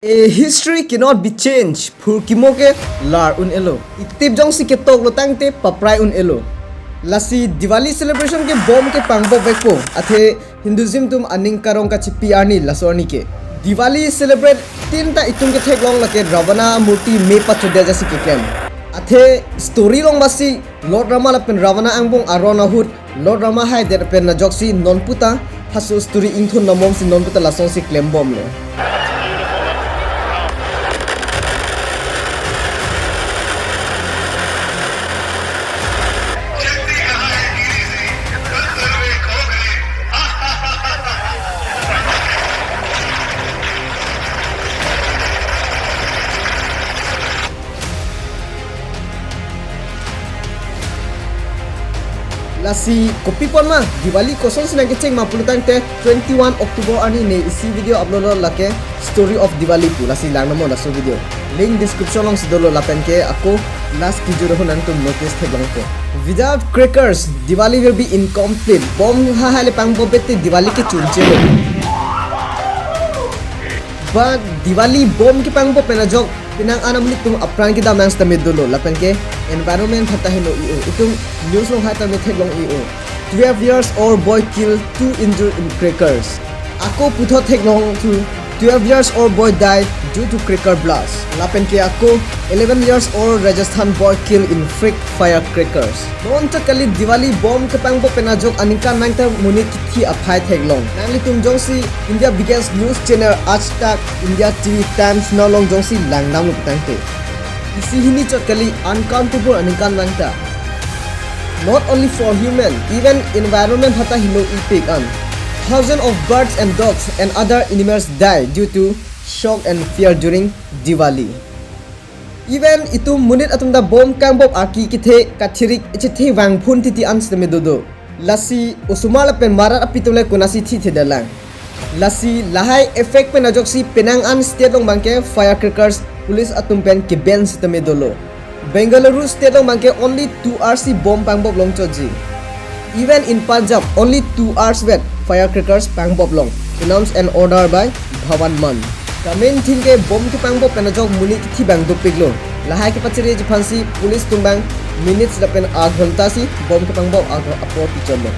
A history cannot be changed. Phur kimoke lar un elo. Itip jong si ketok lo tangte paprai un elo. Lasi Diwali celebration ke bom ke pangbop vekpo. Athe Hinduism tum aning karong ka chipi ani lasoni ke. Diwali celebrate tinta itung ke thek long lake Ravana murti me pachodia jasi ke kem. Athe story long basi Lord Rama lapen Ravana angbong arona hut. Lord Rama hai der pen na joksi non puta hasu story ingthun namom si non puta lason si claim bom lo. Lasi kopi pon ma Diwali koson sinang kecing ma pulutan te 21 Oktober ani ne isi video upload lake story of Diwali pu lasi lang namo laso video link description long sidolo lapen ke ako last video ro nan tum notice the long ko without crackers Diwali will be incomplete bom ha hale pang bobete Diwali ke chunche lo but Diwali bom ki pang bo pena jok pinang anam ni tum apran ki damang sta medolo lapen ke environment hata hino io itung news long hata me long io 12 years old boy killed 2 injured in crackers ako putho long to 12 years old boy died due to cracker blast lapen ke ako 11 years old Rajasthan boy killed in freak firecrackers non ta kali Diwali bomb ke pang bo pena jok aninkan nang ta munit ki aphai long nang li tum jong si India biggest news channel Aaj Tak India TV Times no long jong si lang nam lu tangte isi hini chot kali uncountable aninkan nangta not only for human even environment hata hino ipik an thousands of birds and dogs and other animals die due to shock and fear during Diwali even itu munit atum da bom kambop aki kithe kathirik ichithe wang phun titi ansme dodo lasi usumala pen marat apitule kunasi thi dalang lasi lahai effect pen ajoksi penang an state long bangke firecrackers police atum pen ke ban sisteme dolo Bengaluru state long bangke only 2 hours bomb pangbop long choji even in Punjab only 2 hours wet firecrackers pangbop long announced an order by Bhavan Man the main thing ke bomb ki pangbop pen ajok muni ki thi bang dupiglo lahai ke pachire ji phansi police tumbang minutes la pen 8 ghanta si bomb ki pangbop apor ti cholo